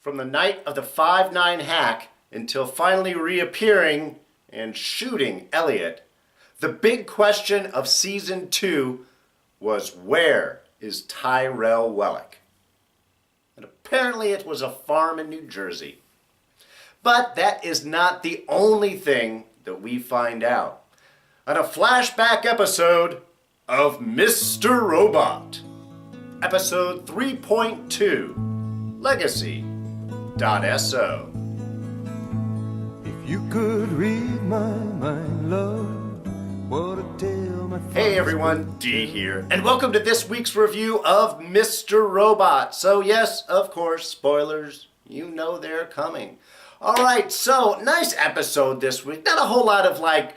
from the night of the 5-9 hack until finally reappearing and shooting Elliot, the big question of Season 2 was, where is Tyrell Wellick? And apparently it was a farm in New Jersey. But that is not the only thing that we find out. On a flashback episode of Mr. Robot, episode 3.2, Legacy.so. If you could read my mind, love, what a tale my Hey everyone, D here, and welcome to this week's review of Mr. Robot. So yes, of course, spoilers, you know they're coming. Alright, so nice episode this week. Not a whole lot of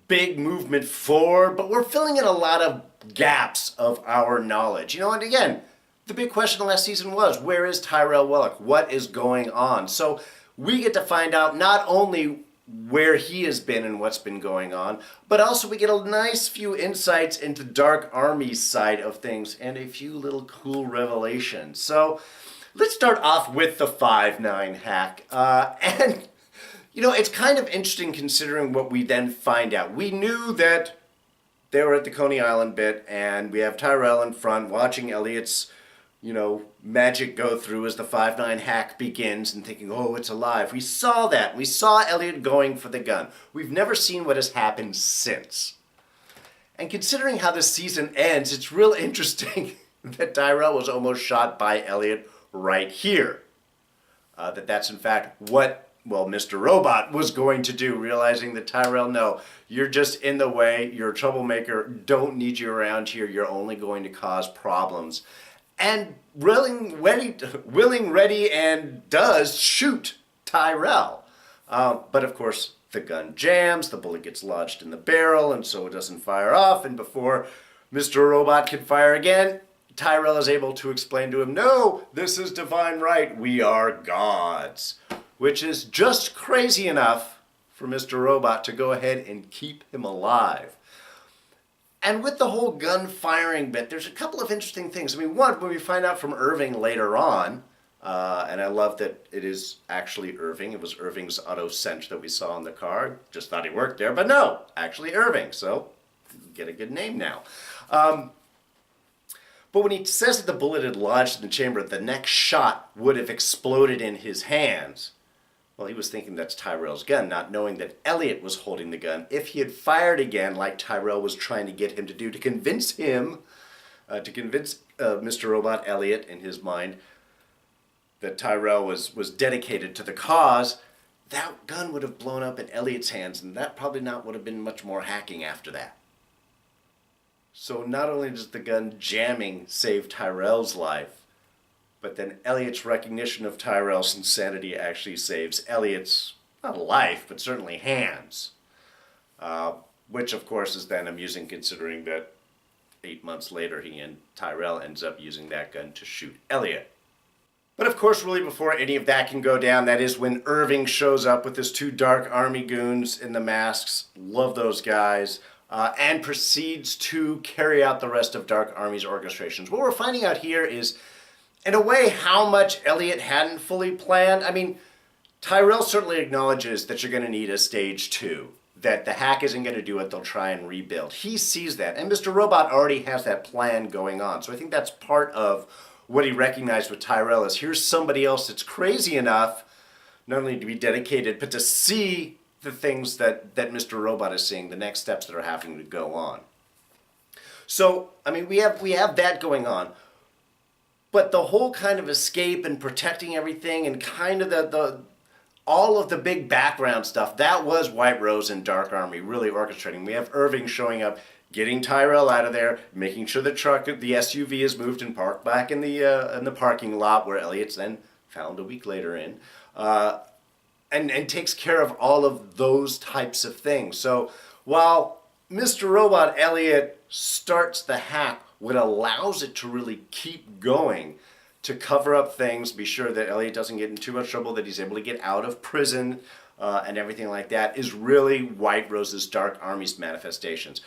big movement forward, but we're filling in a lot of gaps of our knowledge. And again, the big question last season was, where is Tyrell Wellick? What is going on? So we get to find out not only where he has been and what's been going on, but also we get a nice few insights into Dark Army's side of things and a few little cool revelations. So let's start off with the 5-9 hack. It's kind of interesting considering what we then find out. We knew that they were at the Coney Island bit, and we have Tyrell in front watching Elliot's, magic go through as the 5-9 hack begins and thinking, oh, it's alive. We saw that. We saw Elliot going for the gun. We've never seen what has happened since. And considering how this season ends, it's real interesting that Tyrell was almost shot by Elliot right here. That's in fact what, Mr. Robot was going to do, realizing that Tyrell, no, you're just in the way, you're a troublemaker, don't need you around here, you're only going to cause problems. And willing, ready, and does shoot Tyrell. But of course, the gun jams, the bullet gets lodged in the barrel, and so it doesn't fire off, and before Mr. Robot can fire again, Tyrell is able to explain to him, no, this is divine right, we are gods. Which is just crazy enough for Mr. Robot to go ahead and keep him alive. And with the whole gun firing bit, there's a couple of interesting things. One, when we find out from Irving later on, and I love that it is actually Irving. It was Irving's auto cinch that we saw in the car. Just thought he worked there, but no, actually Irving. So, get a good name now. But when he says that the bullet had lodged in the chamber, the next shot would have exploded in his hands. Well, he was thinking that's Tyrell's gun, not knowing that Elliot was holding the gun. If he had fired again, like Tyrell was trying to get him to do, to convince Mr. Robot, Elliot, in his mind, that Tyrell was dedicated to the cause, that gun would have blown up in Elliot's hands, and that probably not would have been much more hacking after that. So not only does the gun jamming save Tyrell's life, but then Elliot's recognition of Tyrell's insanity actually saves Elliot's, not life, but certainly hands. Which, of course, is then amusing considering that 8 months later he and Tyrell ends up using that gun to shoot Elliot. But of course, really before any of that can go down, that is when Irving shows up with his 2 Dark Army goons in the masks. Love those guys. And proceeds to carry out the rest of Dark Army's orchestrations. What we're finding out here is, in a way, how much Elliot hadn't fully planned. Tyrell certainly acknowledges that you're going to need a stage 2, that the hack isn't going to do it, they'll try and rebuild. He sees that, and Mr. Robot already has that plan going on. So I think that's part of what he recognized with Tyrell is, here's somebody else that's crazy enough, not only to be dedicated, but to see the things that Mr. Robot is seeing, the next steps that are having to go on. So, we have that going on. But the whole kind of escape and protecting everything and kind of all of the big background stuff, that was Whiterose and Dark Army really orchestrating. We have Irving showing up, getting Tyrell out of there, making sure the SUV is moved and parked back in the parking lot where Elliot's then found a week later in. And takes care of all of those types of things. So while Mr. Robot Elliot starts the hack, what allows it to really keep going to cover up things, be sure that Elliot doesn't get in too much trouble, that he's able to get out of prison and everything like that, is really Whiterose's Dark Army's manifestations.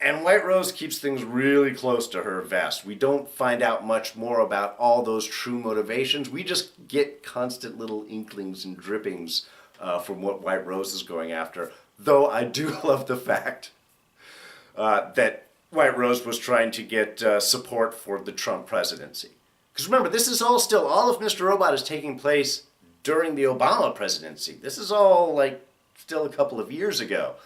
And Whiterose keeps things really close to her vest. We don't find out much more about all those true motivations. We just get constant little inklings and drippings from what Whiterose is going after. Though I do love the fact that Whiterose was trying to get support for the Trump presidency. Because remember, this is all of Mr. Robot is taking place during the Obama presidency. This is all like still a couple of years ago.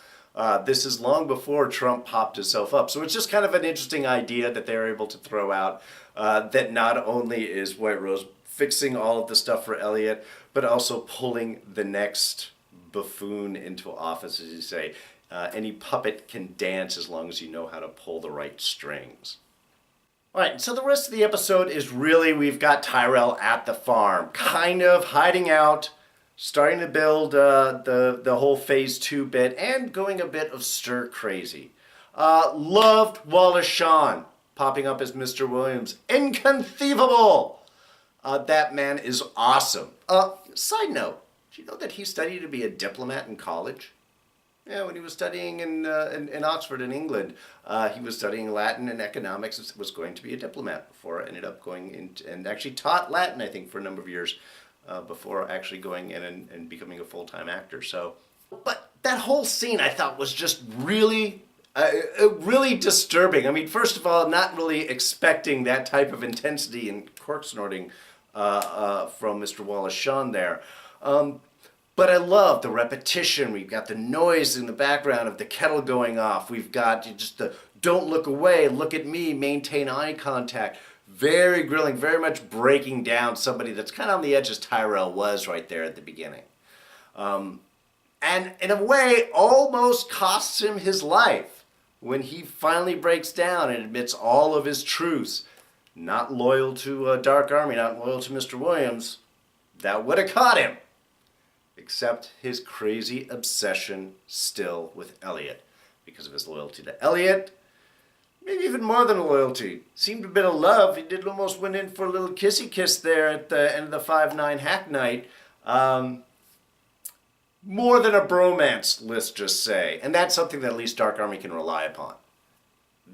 This is long before Trump popped himself up. So it's just kind of an interesting idea that they're able to throw out that not only is Whiterose fixing all of the stuff for Elliot, but also pulling the next buffoon into office, as you say. Any puppet can dance as long as you know how to pull the right strings. All right, so the rest of the episode is really we've got Tyrell at the farm, kind of hiding out, starting to build the whole phase 2 bit, and going a bit of stir crazy. Loved Wallace Shawn popping up as Mr. Williams. Inconceivable! That man is awesome. Side note, do you know that he studied to be a diplomat in college? Yeah, when he was studying in Oxford in England, he was studying Latin and economics and was going to be a diplomat before ended up going into, and actually taught Latin, I think, for a number of years before actually going in and becoming a full-time actor. So, but that whole scene I thought was just really, really disturbing. I mean, first of all, not really expecting that type of intensity and cork snorting from Mr. Wallace Shawn there. But I love the repetition. We've got the noise in the background of the kettle going off. We've got just the don't look away, look at me, maintain eye contact. Very grilling, very much breaking down somebody that's kind of on the edge as Tyrell was right there at the beginning. And in a way, almost costs him his life when he finally breaks down and admits all of his truths. Not loyal to Dark Army, not loyal to Mr. Williams. That would have caught him. Except his crazy obsession still with Elliot. Because of his loyalty to Elliot, maybe even more than a loyalty. Seemed a bit of love. He did almost went in for a little kissy kiss there at the end of the 5-9 hack night. More than a bromance, let's just say. And that's something that at least Dark Army can rely upon.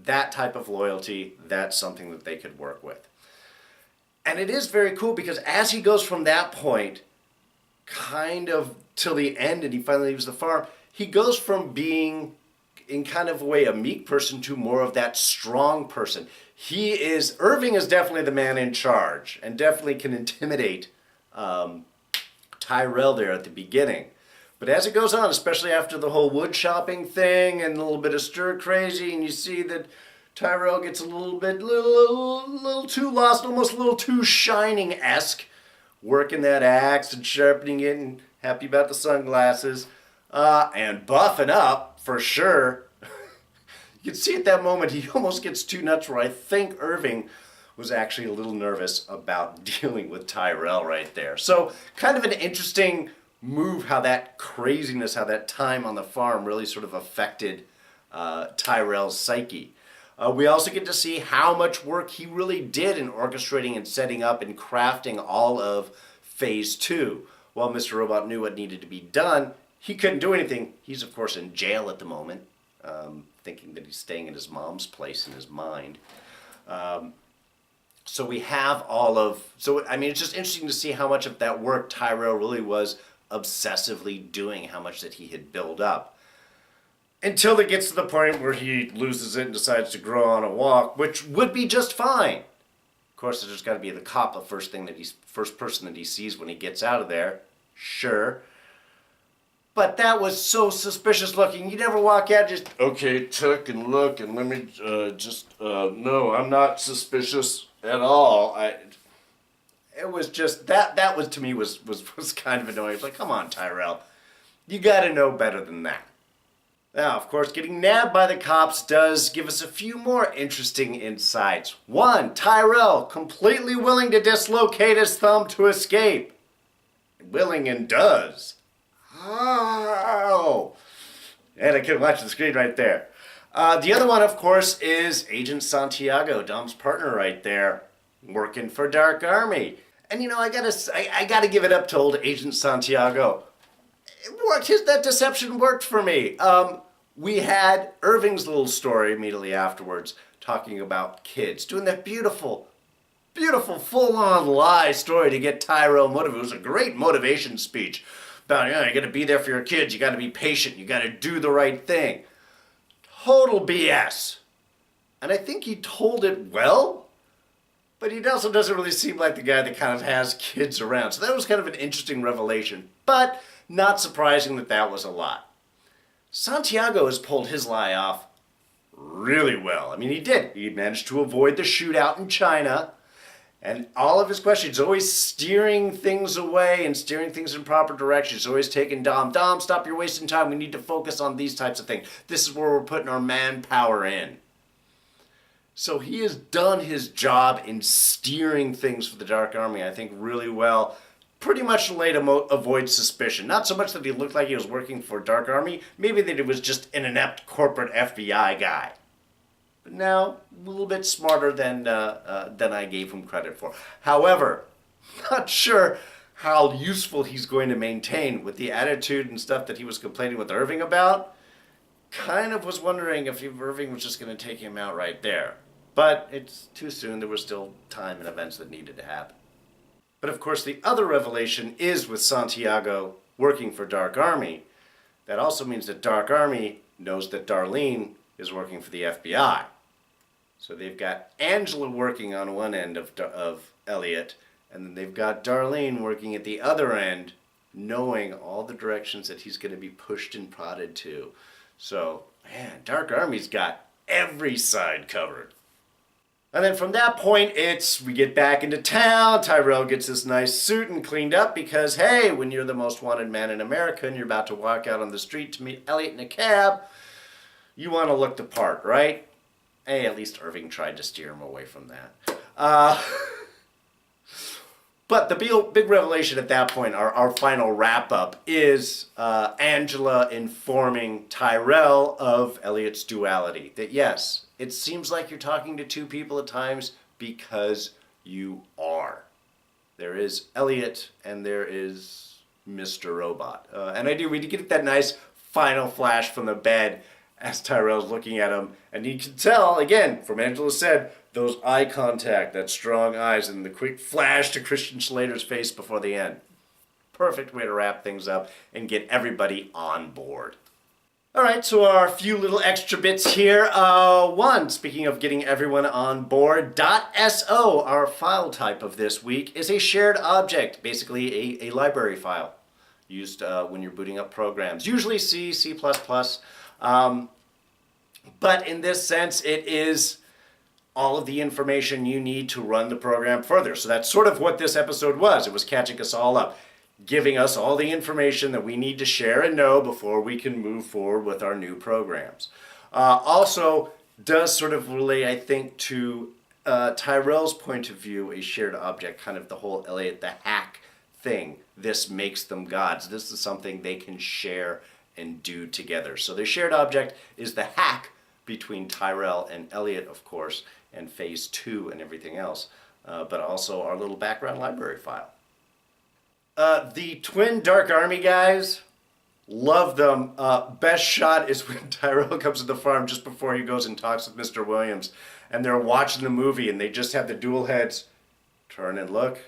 That type of loyalty, that's something that they could work with. And it is very cool because as he goes from that point kind of till the end and he finally leaves the farm, he goes from being in kind of a way a meek person to more of that strong person. Irving is definitely the man in charge and definitely can intimidate Tyrell there at the beginning. But as it goes on, especially after the whole wood shopping thing and a little bit of stir crazy, and you see that Tyrell gets a little too lost, almost a little too Shining-esque, working that axe and sharpening it and happy about the sunglasses and buffing up for sure. You can see at that moment he almost gets too nuts where I think Irving was actually a little nervous about dealing with Tyrell right there. So kind of an interesting move how that craziness, how that time on the farm really sort of affected Tyrell's psyche. We also get to see how much work he really did in orchestrating and setting up and crafting all of Phase 2. While Mr. Robot knew what needed to be done, he couldn't do anything. He's, of course, in jail at the moment, thinking that he's staying in his mom's place in his mind. So we have it's just interesting to see how much of that work Tyrell really was obsessively doing, how much that he had built up. Until it gets to the point where he loses it and decides to go on a walk, which would be just fine. Of course, there's got to be the cop, the first person that he sees when he gets out of there. Sure. But that was so suspicious looking. You never walk out just, okay, tuck and look and let me no, I'm not suspicious at all. It was just, that was to me was kind of annoying. It's like, come on, Tyrell. You got to know better than that. Now, of course, getting nabbed by the cops does give us a few more interesting insights. One, Tyrell, completely willing to dislocate his thumb to escape. Willing and does. Oh! And I can watch the screen right there. The other one, of course, is Agent Santiago, Dom's partner right there, working for Dark Army. And you know, I gotta give it up to old Agent Santiago. It worked. That deception worked for me. we had Irving's little story immediately afterwards, talking about kids, doing that beautiful, beautiful full-on lie story to get Tyrell motivated. It was a great motivation speech about, you got to be there for your kids, you got to be patient, you got to do the right thing. Total BS. And I think he told it well, but he also doesn't really seem like the guy that kind of has kids around. So that was kind of an interesting revelation, but not surprising that that was a lie. Santiago has pulled his lie off really well. I mean, he did. He managed to avoid the shootout in China, and all of his questions, always steering things away and steering things in proper directions, always taking Dom, stop, you're wasting time. We need to focus on these types of things. This is where we're putting our manpower in. So he has done his job in steering things for the Dark Army, I think, really well. Pretty much a way to avoid suspicion. Not so much that he looked like he was working for Dark Army, maybe that he was just an inept corporate FBI guy. But now, a little bit smarter than I gave him credit for. However, not sure how useful he's going to maintain with the attitude and stuff that he was complaining with Irving about. Kind of was wondering if Irving was just going to take him out right there. But it's too soon. There was still time and events that needed to happen. But of course, the other revelation is with Santiago working for Dark Army. That also means that Dark Army knows that Darlene is working for the FBI. So they've got Angela working on one end of Elliot, and then they've got Darlene working at the other end, knowing all the directions that he's going to be pushed and prodded to. So, man, Dark Army's got every side covered. And then from that point, we get back into town. Tyrell gets this nice suit and cleaned up because, hey, when you're the most wanted man in America and you're about to walk out on the street to meet Elliot in a cab, you want to look the part, right? Hey, at least Irving tried to steer him away from that. But the big revelation at that point, our final wrap-up, is Angela informing Tyrell of Elliot's duality. That yes, it seems like you're talking to two people at times because you are. There is Elliot and there is Mr. Robot. And we get that nice final flash from the bed as Tyrell's looking at him. And you can tell, again, from Angela said, those eye contact, that strong eyes, and the quick flash to Christian Slater's face before the end. Perfect way to wrap things up and get everybody on board. All right, so our few little extra bits here. One, speaking of getting everyone on board, .so, our file type of this week, is a shared object, basically a library file used when you're booting up programs, usually C, C++. But in this sense, it is all of the information you need to run the program further. So that's sort of what this episode was. It was catching us all up, giving us all the information that we need to share and know before we can move forward with our new programs. Also does sort of relate, I think, to Tyrell's point of view, a shared object, kind of the whole Elliot the hack thing. This makes them gods. This is something they can share and do together. So the shared object is the hack between Tyrell and Elliot, of course, and Phase 2 and everything else, but also our little background library file. The twin Dark Army guys, love them. Best shot is when Tyrell comes to the farm just before he goes and talks with Mr. Williams, and they're watching the movie, and they just have the dual heads turn and look,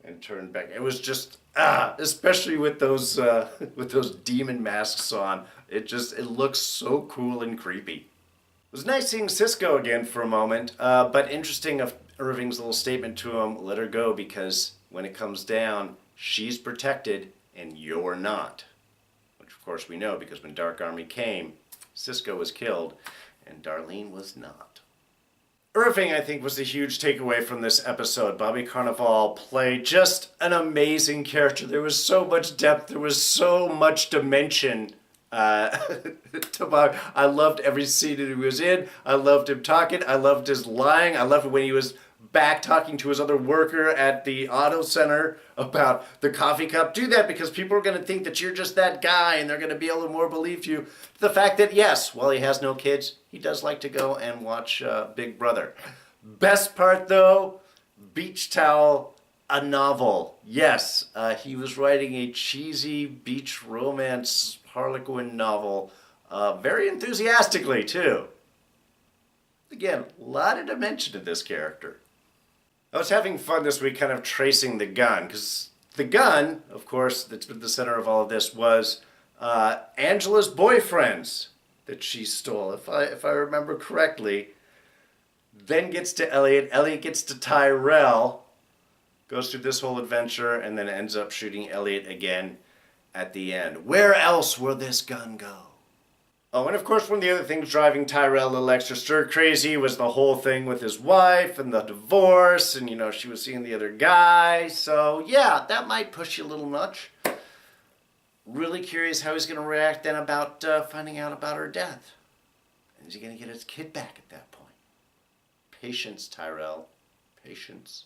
and turn back. It was just, especially with those demon masks on, it looks so cool and creepy. It was nice seeing Cisco again for a moment, but interesting of Irving's little statement to him, let her go because when it comes down, she's protected and you're not. Which of course we know because when Dark Army came, Cisco was killed and Darlene was not. Irving, I think, was the huge takeaway from this episode. Bobby Carnival played just an amazing character. There was so much depth, there was so much dimension to Bob. I loved every scene that he was in. I loved him talking. I loved his lying. I loved when he was back talking to his other worker at the auto center about the coffee cup. Do that because people are going to think that you're just that guy and they're going to be able to more believe you. The fact that, yes, while he has no kids, he does like to go and watch Big Brother. Best part, though, Beach Towel, a novel. Yes, he was writing a cheesy beach romance Harlequin novel very enthusiastically, too. Again, a lot of dimension to this character. I was having fun this week kind of tracing the gun, because the gun, of course, that's been the center of all of this, was Angela's boyfriend's that she stole, if I remember correctly. Then gets to Elliot, Elliot gets to Tyrell, goes through this whole adventure, and then ends up shooting Elliot again at the end. Where else will this gun go? Oh, and of course, one of the other things driving Tyrell a little extra stir-crazy was the whole thing with his wife and the divorce, and, you know, she was seeing the other guy. So, yeah, that might push you a little much. Really curious how he's going to react then about finding out about her death. And is he going to get his kid back at that point? Patience, Tyrell. Patience.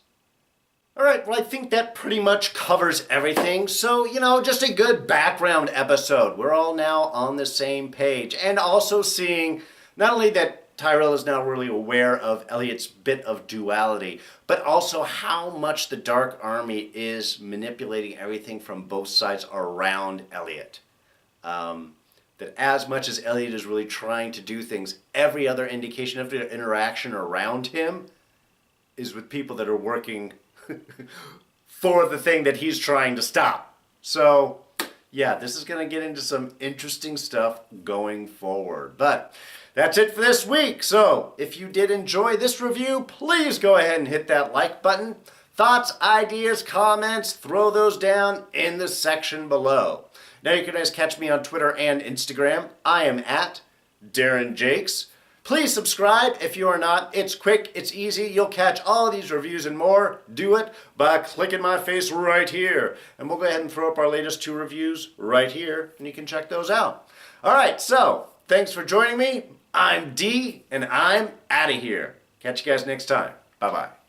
All right, well, I think that pretty much covers everything. So, you know, just a good background episode. We're all now on the same page. And also seeing not only that Tyrell is now really aware of Elliot's bit of duality, but also how much the Dark Army is manipulating everything from both sides around Elliot. That as much as Elliot is really trying to do things, every other indication of the interaction around him is with people that are working for the thing that he's trying to stop. So, yeah, this is going to get into some interesting stuff going forward. But that's it for this week. So, if you did enjoy this review, please go ahead and hit that like button. Thoughts, ideas, comments, throw those down in the section below. Now you can always catch me on Twitter and Instagram. I am at Darren Jakes. Please subscribe if you are not. It's quick, it's easy. You'll catch all of these reviews and more. Do it by clicking my face right here. And we'll go ahead and throw up our latest 2 reviews right here, and you can check those out. All right, so thanks for joining me. I'm D, and I'm out of here. Catch you guys next time. Bye-bye.